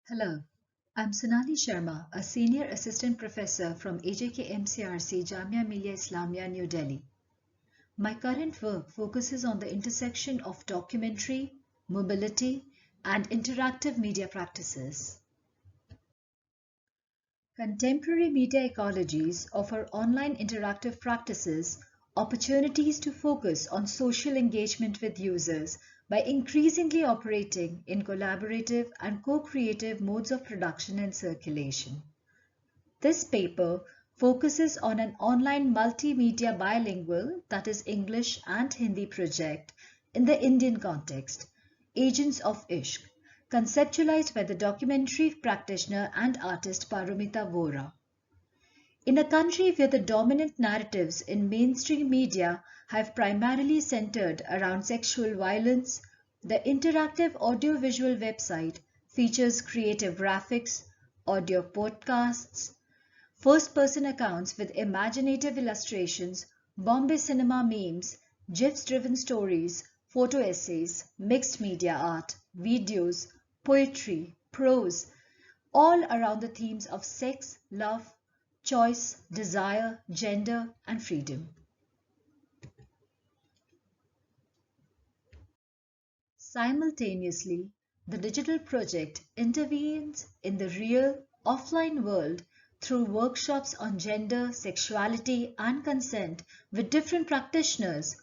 Hello, I'm Sonali Sharma, a Senior Assistant Professor from AJK MCRC Jamia Millia Islamia, New Delhi. My current work focuses on the intersection of documentary, mobility, and interactive media practices. Contemporary media ecologies offer online interactive practices opportunities to focus on social engagement with users by increasingly operating in collaborative and co-creative modes of production and circulation. This paper focuses on an online multimedia bilingual, that is English and Hindi project in the Indian context, Agents of Ishq, conceptualized by the documentary practitioner and artist Paromita Vohra. In a country where the dominant narratives in mainstream media have primarily centered around sexual violence, the interactive audiovisual website features creative graphics, audio podcasts, first-person accounts with imaginative illustrations, Bombay cinema memes, GIFs-driven stories, photo essays, mixed media art, videos, poetry, prose, all around the themes of sex, love, choice, desire, gender, and freedom. Simultaneously, the digital project intervenes in the real, offline world through workshops on gender, sexuality, and consent with different practitioners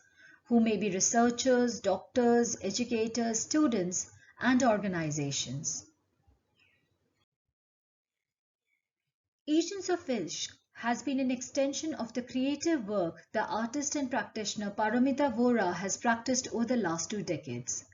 who may be researchers, doctors, educators, students, and organizations. Agents of Ishq has been an extension of the creative work the artist and practitioner Paromita Vohra has practiced over the last 2 decades.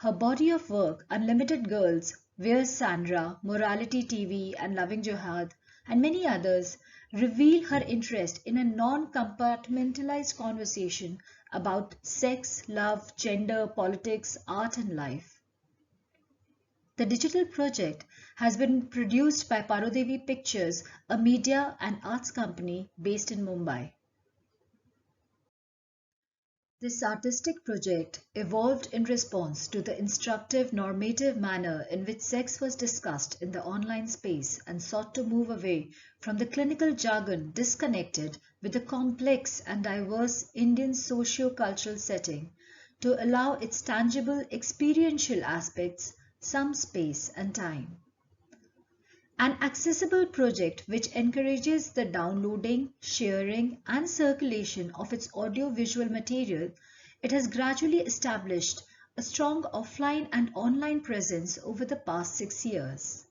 Her body of work, Unlimited Girls, Where's Sandra, Morality TV, and Loving Jihad, and many others, reveal her interest in a non-compartmentalized conversation about sex, love, gender, politics, art, and life. The digital project has been produced by Parodevi Pictures, a media and arts company based in Mumbai. This artistic project evolved in response to the instructive normative manner in which sex was discussed in the online space and sought to move away from the clinical jargon disconnected with the complex and diverse Indian socio-cultural setting to allow its tangible experiential aspects some space and time. An accessible project which encourages the downloading, sharing, and circulation of its audio-visual material, it has gradually established a strong offline and online presence over the past 6 years.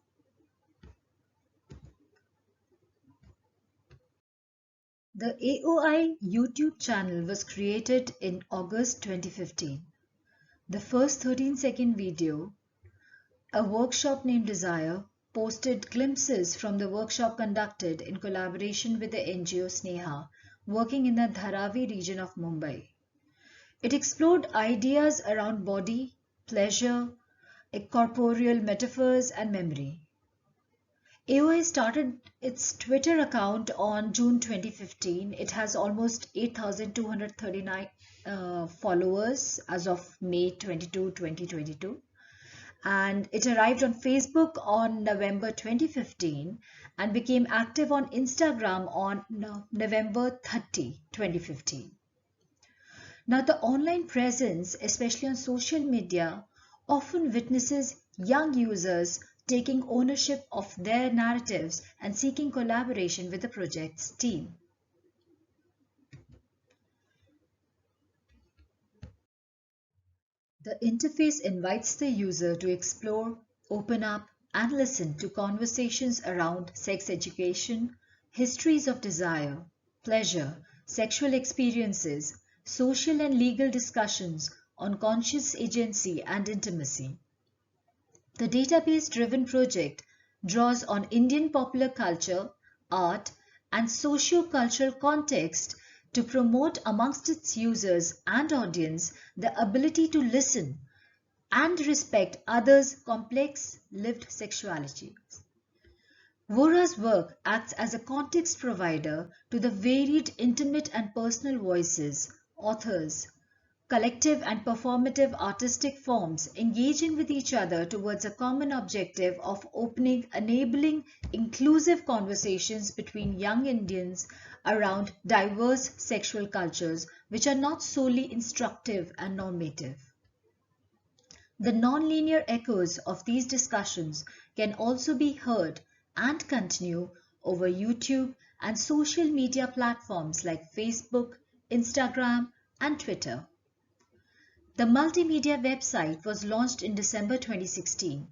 The AOI YouTube channel was created in August 2015. The first 13-second video, a workshop named Desire, posted glimpses from the workshop conducted in collaboration with the NGO Sneha, working in the Dharavi region of Mumbai. It explored ideas around body, pleasure, corporeal metaphors, and memory. AOI started its Twitter account on June 2015. It has almost 8,239 followers as of May 22, 2022. And it arrived on Facebook on November 2015 and became active on Instagram on November 30, 2015. Now, the online presence, especially on social media, often witnesses young users taking ownership of their narratives and seeking collaboration with the project's team. The interface invites the user to explore, open up, and listen to conversations around sex education, histories of desire, pleasure, sexual experiences, social and legal discussions on conscious agency and intimacy. The database-driven project draws on Indian popular culture, art, and socio-cultural context to promote amongst its users and audience the ability to listen and respect others' complex lived sexualities. Vohra's work acts as a context provider to the varied intimate and personal voices, authors, collective and performative artistic forms engaging with each other towards a common objective of enabling inclusive conversations between young Indians around diverse sexual cultures which are not solely instructive and normative. The nonlinear echoes of these discussions can also be heard and continue over YouTube and social media platforms like Facebook, Instagram, and Twitter. The multimedia website was launched in December 2016.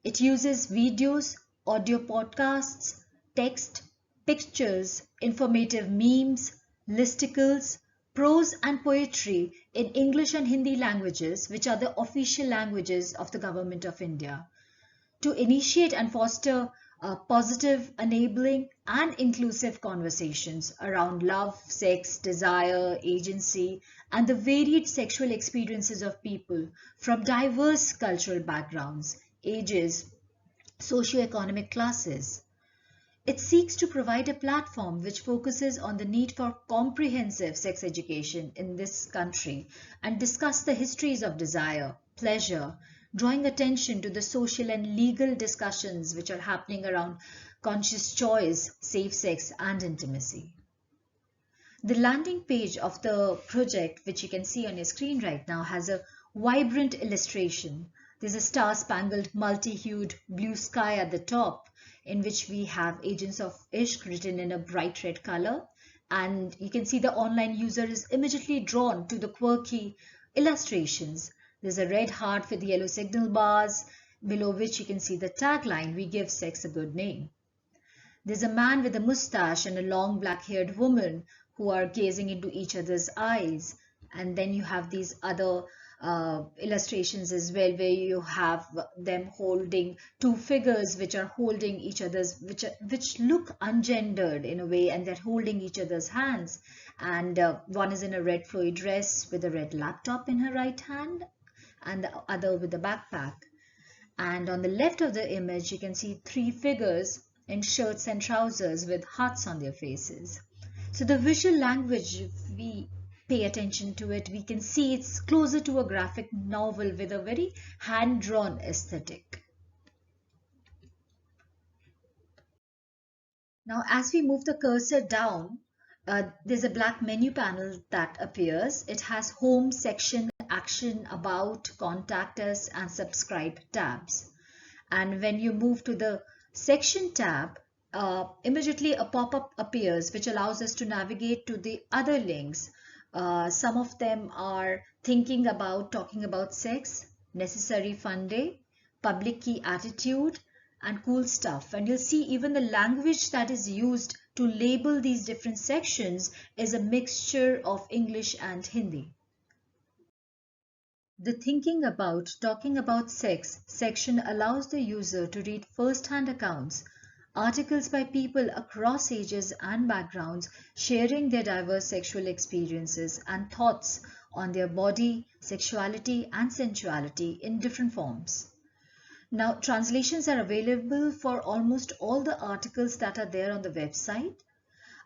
It uses videos, audio podcasts, text, pictures, informative memes, listicles, prose and poetry in English and Hindi languages, which are the official languages of the Government of India, to initiate and foster positive, enabling, and inclusive conversations around love, sex, desire, agency, and the varied sexual experiences of people from diverse cultural backgrounds, ages, socioeconomic classes. It seeks to provide a platform which focuses on the need for comprehensive sex education in this country and discuss the histories of desire, pleasure, drawing attention to the social and legal discussions which are happening around conscious choice, safe sex, and intimacy. The landing page of the project, which you can see on your screen right now, has a vibrant illustration. There's a star-spangled, multi-hued blue sky at the top, in which we have Agents of Ishq written in a bright red color. And you can see the online user is immediately drawn to the quirky illustrations. There's a red heart with yellow signal bars, below which you can see the tagline, "We give sex a good name." There's a man with a mustache and a long black-haired woman who are gazing into each other's eyes. And then you have these other illustrations as well, where you have them holding two figures which are holding each other's, which look ungendered in a way, and they're holding each other's hands. And one is in a red flowy dress with a red laptop in her right hand, and the other with a backpack. And on the left of the image, you can see three figures in shirts and trousers with hearts on their faces. So the visual language, if we pay attention to it, we can see it's closer to a graphic novel with a very hand-drawn aesthetic. Now, as we move the cursor down, there's a black menu panel that appears. It has Home, Section, Action, About, Contact Us, and Subscribe tabs. And when you move to the Section tab, immediately a pop-up appears which allows us to navigate to the other links. Some of them are talking about sex, necessary fun day, public key attitude, and cool stuff. And you'll see even the language that is used to label these different sections is a mixture of English and Hindi. The talking about sex section allows the user to read first-hand accounts, articles by people across ages and backgrounds sharing their diverse sexual experiences and thoughts on their body, sexuality, and sensuality in different forms. Now, translations are available for almost all the articles that are there on the website.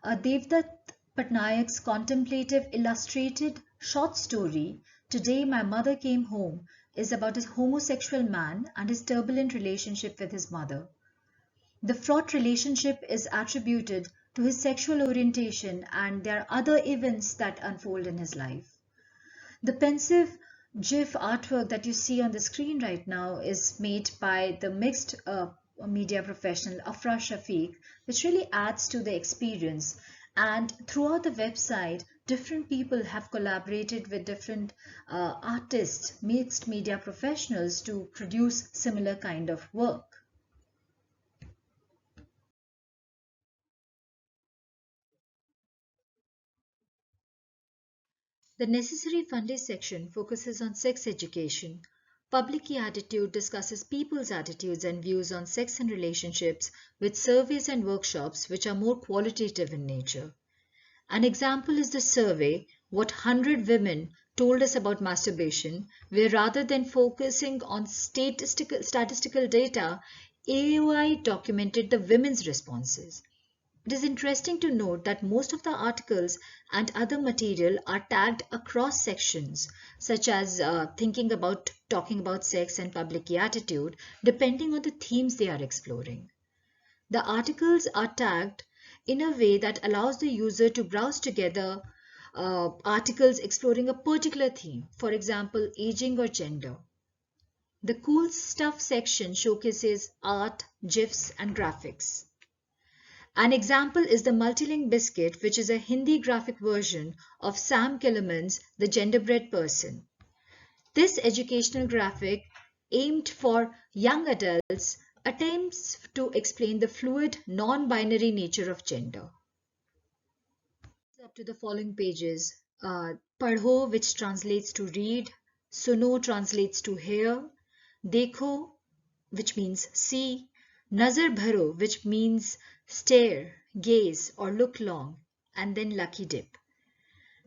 Devdutt Patnaik's contemplative illustrated short story, "Today My Mother Came Home," is about a homosexual man and his turbulent relationship with his mother. The fraught relationship is attributed to his sexual orientation, and there are other events that unfold in his life. The pensive GIF artwork that you see on the screen right now is made by the mixed media professional Afra Shafiq, which really adds to the experience. And throughout the website, different people have collaborated with different artists, mixed media professionals, to produce similar kind of work. The necessary funding section focuses on sex education. Public Key Attitude discusses people's attitudes and views on sex and relationships with surveys and workshops which are more qualitative in nature. An example is the survey, "What 100 Women Told Us About Masturbation," where rather than focusing on statistical data, AOI documented the women's responses. It is interesting to note that most of the articles and other material are tagged across sections, such as talking about sex and public attitude, depending on the themes they are exploring. The articles are tagged in a way that allows the user to browse together articles exploring a particular theme, for example, aging or gender. The cool stuff section showcases art, GIFs, and graphics. An example is the Multilink Biscuit, which is a Hindi graphic version of Sam Killerman's The Genderbread Person. This educational graphic, aimed for young adults, attempts to explain the fluid, non-binary nature of gender. Up to the following pages. Padho, which translates to read. Suno translates to hear. Dekho, which means see. Nazar bharo, which means stare, gaze, or look long. And then lucky dip.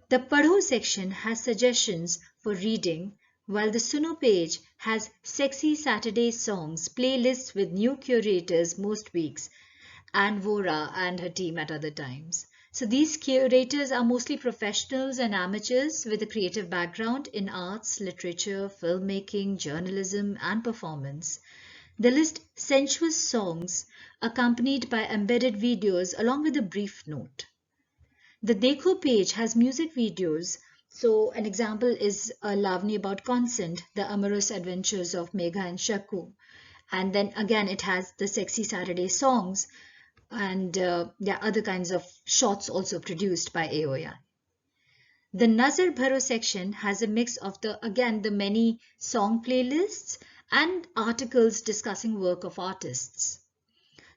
The Padho section has suggestions for reading, while the Suno page has sexy Saturday songs, playlists with new curators most weeks, and Moura and her team at other times. So these curators are mostly professionals and amateurs with a creative background in arts, literature, filmmaking, journalism, and performance. They list sensuous songs accompanied by embedded videos along with a brief note. The Dekho page has music videos. So an example is a Lavani about consent, the amorous adventures of Megha and Shaku. And then again, it has the sexy Saturday songs, and there are other kinds of shots also produced by AOI. The Nazar Bharo section has a mix of the many song playlists and articles discussing work of artists.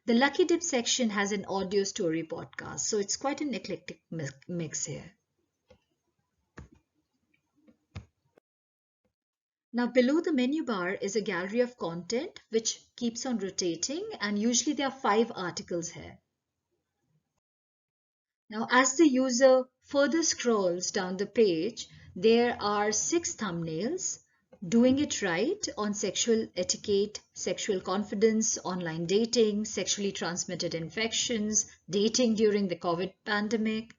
The Lucky Dip section has an audio story podcast, so it's quite an eclectic mix here. Now below the menu bar is a gallery of content which keeps on rotating, and usually there are 5 articles here. Now as the user further scrolls down the page, there are 6 thumbnails: Doing It Right on sexual etiquette, sexual confidence, online dating, sexually transmitted infections, dating during the COVID pandemic.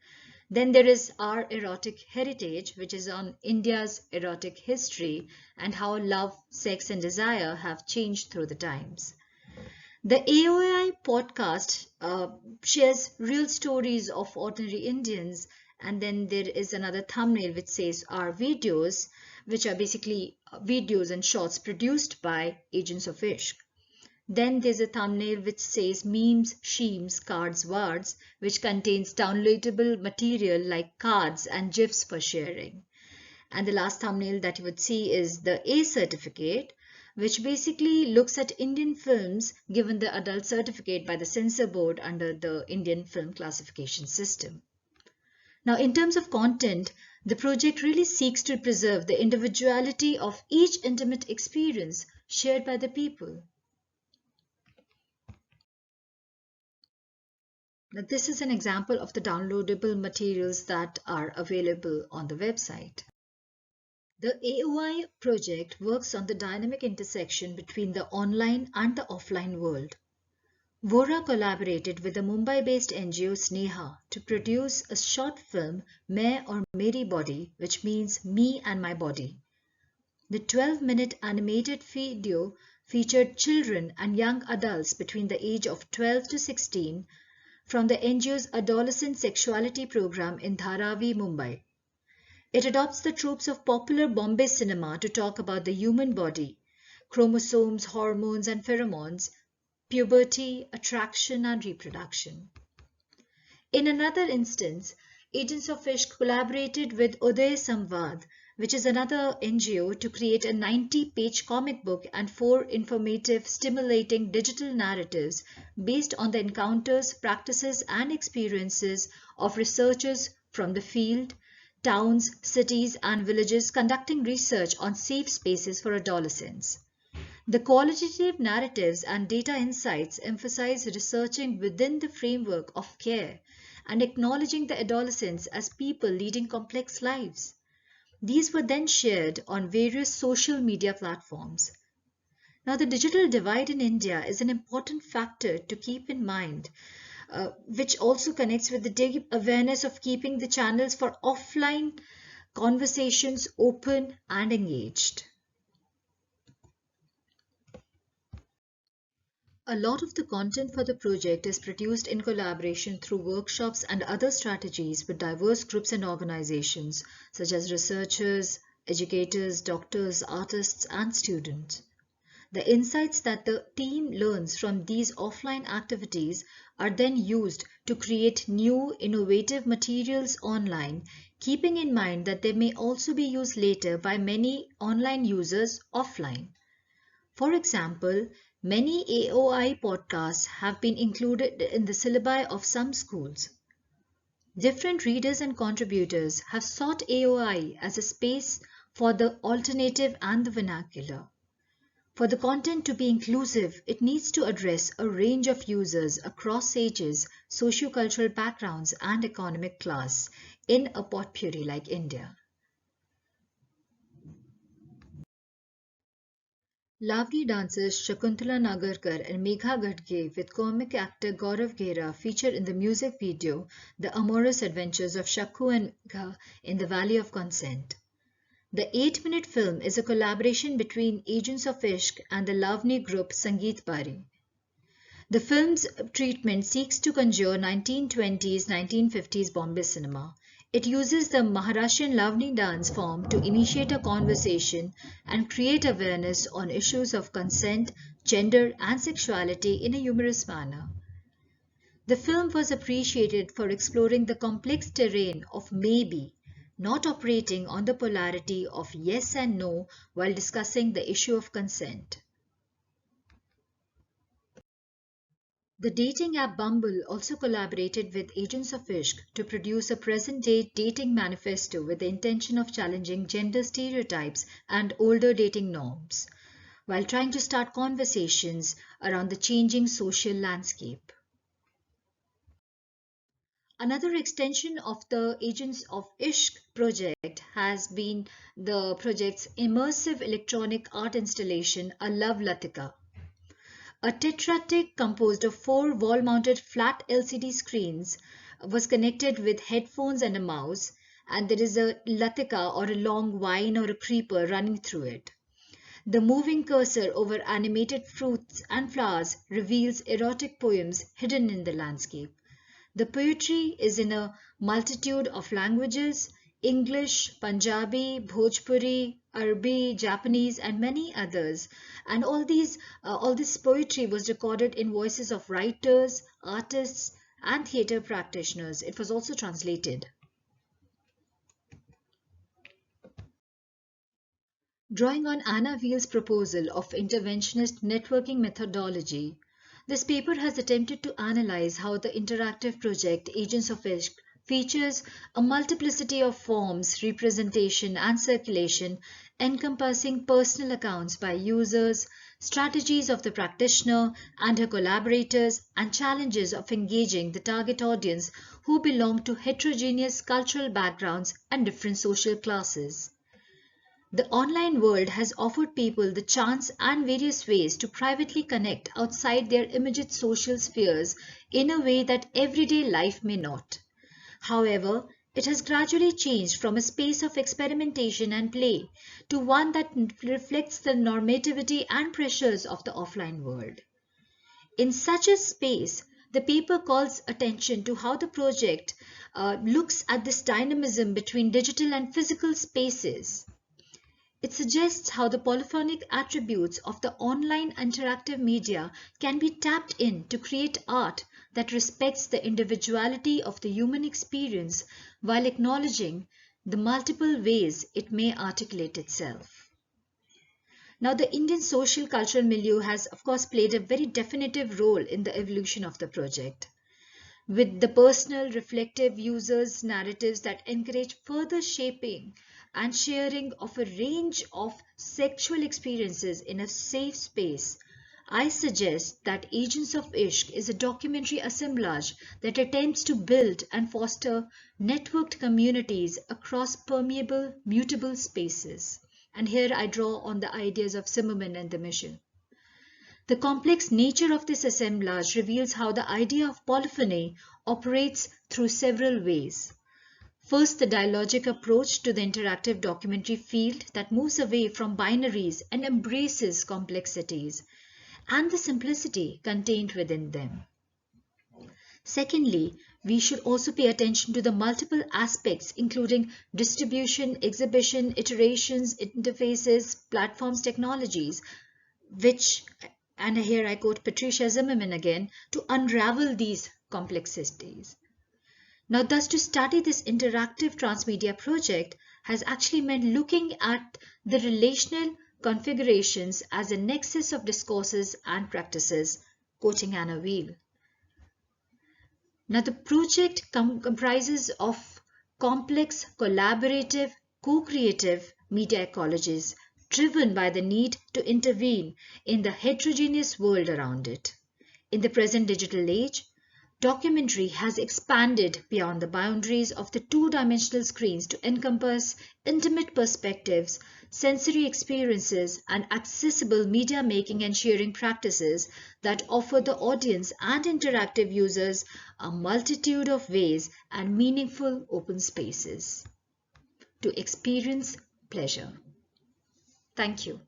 Then there is Our Erotic Heritage, which is on India's erotic history and how love, sex, and desire have changed through the times. The AOI podcast shares real stories of ordinary Indians, and then there is another thumbnail which says Our Videos, which are basically videos and shots produced by agents of Ishq. Then there's a thumbnail which says Memes, Sheems, Cards, Words, which contains downloadable material like cards and GIFs for sharing. And the last thumbnail that you would see is the A certificate, which basically looks at Indian films given the adult certificate by the censor board under the Indian film classification system. Now, in terms of content, the project really seeks to preserve the individuality of each intimate experience shared by the people. Now, this is an example of the downloadable materials that are available on the website. The AOI project works on the dynamic intersection between the online and the offline world. Moura collaborated with the Mumbai-based NGO Sneha to produce a short film, Main aur Meri Body, which means Me and My Body. The 12-minute animated video featured children and young adults between the age of 12 to 16 from the NGO's Adolescent Sexuality Program in Dharavi, Mumbai. It adopts the tropes of popular Bombay cinema to talk about the human body, chromosomes, hormones, and pheromones, puberty, attraction, and reproduction. In another instance, Agents of Ishq collaborated with Uday Samvad, which is another NGO, to create a 90-page comic book and 4 informative, stimulating digital narratives based on the encounters, practices, and experiences of researchers from the field, towns, cities, and villages conducting research on safe spaces for adolescents. The qualitative narratives and data insights emphasize researching within the framework of care and acknowledging the adolescents as people leading complex lives. These were then shared on various social media platforms. Now, the digital divide in India is an important factor to keep in mind which also connects with the deep awareness of keeping the channels for offline conversations open and engaged. A lot of the content for the project is produced in collaboration through workshops and other strategies with diverse groups and organizations, such as researchers, educators, doctors, artists, and students. The insights that the team learns from these offline activities are then used to create new, innovative materials online, keeping in mind that they may also be used later by many online users offline. For example, many AOI podcasts have been included in the syllabi of some schools. Different readers and contributors have sought AOI as a space for the alternative and the vernacular. For the content to be inclusive, it needs to address a range of users across ages, socio-cultural backgrounds, and economic class in a potpourri like India. Lavani dancers Shakuntala Nagarkar and Megha Gadge with comic actor Gaurav Ghera feature in the music video The Amorous Adventures of Shakku and Megha in the Valley of Consent. The 8-minute film is a collaboration between Agents of Ishq and the Lavani group Sangeet Bari. The film's treatment seeks to conjure 1920s, 1950s Bombay cinema. It uses the Maharashtrian Lavani dance form to initiate a conversation and create awareness on issues of consent, gender, and sexuality in a humorous manner. The film was appreciated for exploring the complex terrain of maybe, not operating on the polarity of yes and no while discussing the issue of consent. The dating app Bumble also collaborated with Agents of Ishq to produce a present-day dating manifesto with the intention of challenging gender stereotypes and older dating norms, while trying to start conversations around the changing social landscape. Another extension of the Agents of Ishq project has been the project's immersive electronic art installation, A Love Latika. A tetradic composed of 4 wall-mounted flat LCD screens was connected with headphones and a mouse, and there is a latika or a long vine or a creeper running through it. The moving cursor over animated fruits and flowers reveals erotic poems hidden in the landscape. The poetry is in a multitude of languages: English, Punjabi, Bhojpuri, Arabic, Japanese, and many others. And all this poetry was recorded in voices of writers, artists, and theatre practitioners. It was also translated. Drawing on Anna Wiehl's proposal of interventionist networking methodology, this paper has attempted to analyze how the interactive project Agents of Ishq features a multiplicity of forms, representation, and circulation, encompassing personal accounts by users, strategies of the practitioner and her collaborators, and challenges of engaging the target audience who belong to heterogeneous cultural backgrounds and different social classes. The online world has offered people the chance and various ways to privately connect outside their immediate social spheres in a way that everyday life may not. However, it has gradually changed from a space of experimentation and play to one that reflects the normativity and pressures of the offline world. In such a space, the paper calls attention to how the project looks at this dynamism between digital and physical spaces. It suggests how the polyphonic attributes of the online interactive media can be tapped in to create art that respects the individuality of the human experience while acknowledging the multiple ways it may articulate itself. Now, the Indian social cultural milieu has, of course, played a very definitive role in the evolution of the project, with the personal, reflective users' narratives that encourage further shaping and sharing of a range of sexual experiences in a safe space. I suggest that Agents of Ishq is a documentary assemblage that attempts to build and foster networked communities across permeable, mutable spaces. And here I draw on the ideas of Zimmerman and the mission. The complex nature of this assemblage reveals how the idea of polyphony operates through several ways. First, the dialogic approach to the interactive documentary field that moves away from binaries and embraces complexities and the simplicity contained within them. Secondly, we should also pay attention to the multiple aspects, including distribution, exhibition, iterations, interfaces, platforms, technologies, which, and here I quote Patricia Zimmerman again, to unravel these complexities. Now, thus, to study this interactive transmedia project has actually meant looking at the relational configurations as a nexus of discourses and practices, quoting Anna Wiehl. Now, the project comprises of complex, collaborative, co-creative media ecologies driven by the need to intervene in the heterogeneous world around it. In the present digital age, documentary has expanded beyond the boundaries of the two-dimensional screens to encompass intimate perspectives, sensory experiences, and accessible media making and sharing practices that offer the audience and interactive users a multitude of ways and meaningful open spaces to experience pleasure. Thank you.